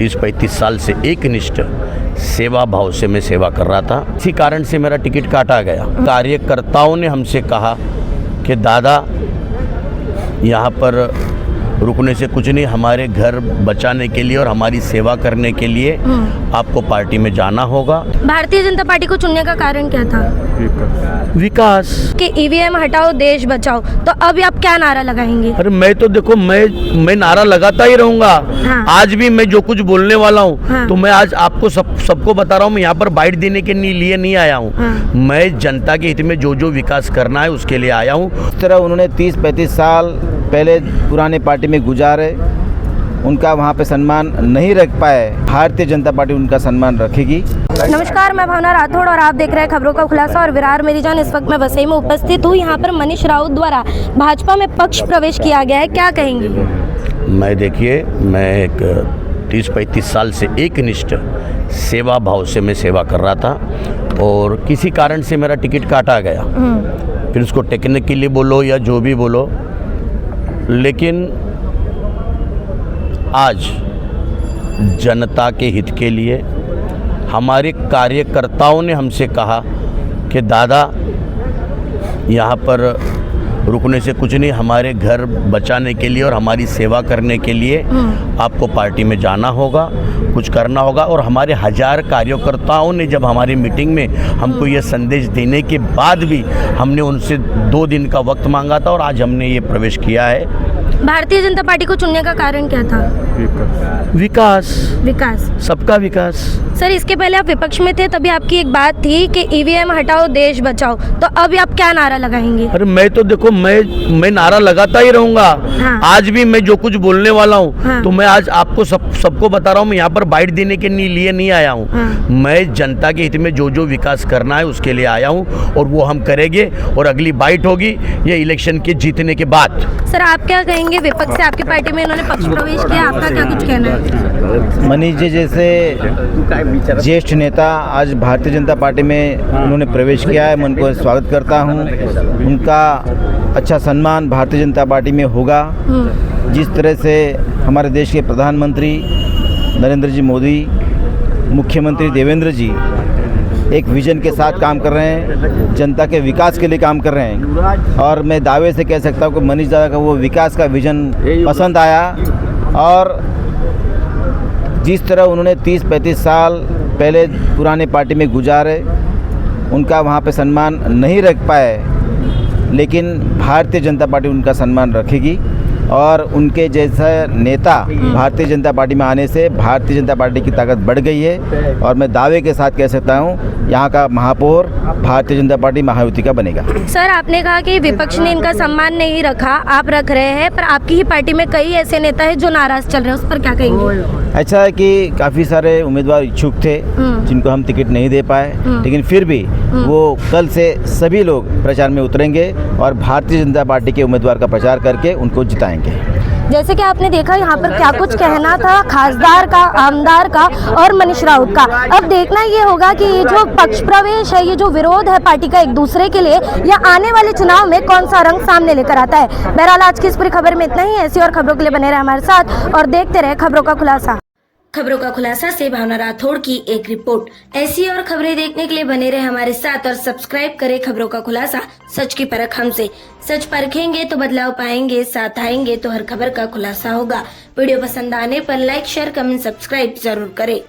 30-35 साल से एक निष्ठ सेवा भाव से मैं सेवा कर रहा था। इसी कारण से मेरा टिकट काटा गया। कार्यकर्ताओं ने हमसे कहा कि दादा यहाँ पर रुकने से कुछ नहीं, हमारे घर बचाने के लिए और हमारी सेवा करने के लिए आपको पार्टी में जाना होगा। भारतीय जनता पार्टी को चुनने का कारण क्या था? विकास कि ईवीएम हटाओ देश बचाओ, तो अब आप क्या नारा लगाएंगे? अरे मैं तो देखो मैं नारा लगाता ही रहूंगा। हाँ। आज भी मैं जो कुछ बोलने वाला हूँ हाँ। तो मैं आज आपको सबको बता रहा हूँ। मैं यहाँ पर बाइट देने के लिए नहीं आया हूँ। हाँ। मैं जनता के हित में जो विकास करना है उसके लिए आया हूँ। इस तरह उन्होंने 30-35 साल पहले पुराने पार्टी में गुजारे, उनका वहाँ पे सम्मान नहीं रख पाए। भारतीय जनता पार्टी उनका सम्मान रखेगी। नमस्कार, मैं भावना राठौड़ और आप देख रहे हैं खबरों का खुलासा। और विरार मेरी जान, इस वक्त मैं वसई में उपस्थित हूँ। यहाँ पर मनीष राउत द्वारा भाजपा में पक्ष प्रवेश किया गया है, क्या कहेंगे? मैं देखिए, मैं एक 30-35 साल से एक निष्ठ सेवा भाव से मैं सेवा कर रहा था और किसी कारण से मेरा टिकट काटा गया। फिर उसको टेक्निकली बोलो या जो भी बोलो, लेकिन आज जनता के हित के लिए हमारे कार्यकर्ताओं ने हमसे कहा कि दादा यहाँ पर रुकने से कुछ नहीं, हमारे घर बचाने के लिए और हमारी सेवा करने के लिए आपको पार्टी में जाना होगा, कुछ करना होगा। और हमारे 1000 कार्यकर्ताओं ने जब हमारी मीटिंग में हमको ये संदेश देने के बाद भी हमने उनसे 2 दिन का वक्त मांगा था और आज हमने ये प्रवेश किया है। भारतीय जनता पार्टी को चुनने का कारण क्या था? विकास, सबका विकास। सर, इसके पहले आप विपक्ष में थे, तभी आपकी एक बात थी कि ईवीएम हटाओ देश बचाओ, तो अब आप क्या नारा लगाएंगे? अरे मैं तो देखो मैं नारा लगाता ही रहूंगा। हाँ। आज भी मैं जो कुछ बोलने वाला हूँ हाँ। तो मैं आज आपको सबको बता रहा हूँ। मैं यहाँ पर बाइट देने के लिए नहीं आया हूँ। हाँ। मैं जनता के हित में जो विकास करना है उसके लिए आया हूँ और वो हम करेंगे। और अगली बाइट होगी ये इलेक्शन के जीतने के बाद। सर, आप क्या कहेंगे? विपक्ष से आपकी पार्टी में इन्होंने पक्ष प्रवेश किया, आपका क्या कुछ कहना है? मनीष जी जैसे ज्येष्ठ नेता आज भारतीय जनता पार्टी में उन्होंने प्रवेश किया है, मैं उनको स्वागत करता हूं। उनका अच्छा सम्मान भारतीय जनता पार्टी में होगा। जिस तरह से हमारे देश के प्रधानमंत्री नरेंद्र जी मोदी, मुख्यमंत्री देवेंद्र जी एक विजन के साथ काम कर रहे हैं, जनता के विकास के लिए काम कर रहे हैं। और मैं दावे से कह सकता हूँ कि मनीष दादा का वो विकास का विजन पसंद आया। और जिस तरह उन्होंने 30-35 साल पहले पुराने पार्टी में गुजारे, उनका वहाँ पे सम्मान नहीं रख पाए, लेकिन भारतीय जनता पार्टी उनका सम्मान रखेगी। और उनके जैसा नेता भारतीय जनता पार्टी में आने से भारतीय जनता पार्टी की ताकत बढ़ गई है। और मैं दावे के साथ कह सकता हूँ यहाँ का महापौर भारतीय जनता पार्टी महायुति का बनेगा। सर, आपने कहा कि विपक्ष ने इनका सम्मान नहीं रखा, आप रख रहे हैं, पर आपकी ही पार्टी में कई ऐसे नेता हैं जो नाराज चल रहे हैं, उस पर क्या कहेंगे? अच्छा है कि काफ़ी सारे उम्मीदवार इच्छुक थे जिनको हम टिकट नहीं दे पाए, लेकिन फिर भी वो कल से सभी लोग प्रचार में उतरेंगे और भारतीय जनता पार्टी के उम्मीदवार का प्रचार करके उनको जिताएंगे। जैसे कि आपने देखा यहाँ पर क्या कुछ कहना था खासदार का, आमदार का और मनीष राउत का। अब देखना ये होगा कि ये जो पक्ष प्रवेश है, ये जो विरोध है पार्टी का एक दूसरे के लिए, या आने वाले चुनाव में कौन सा रंग सामने लेकर आता है। बहरहाल आज की इस पूरी खबर में इतना ही। ऐसी और खबरों के लिए बने रहे हमारे साथ और देखते रहे खबरों का खुलासा। खबरों का खुलासा से भावना राठौड़ की एक रिपोर्ट। ऐसी और खबरें देखने के लिए बने रहे हमारे साथ और सब्सक्राइब करें खबरों का खुलासा, सच की परख हमसे। सच परखेंगे तो बदलाव पाएंगे, साथ आएंगे तो हर खबर का खुलासा होगा। वीडियो पसंद आने पर लाइक, शेयर, कमेंट, सब्सक्राइब जरूर करें।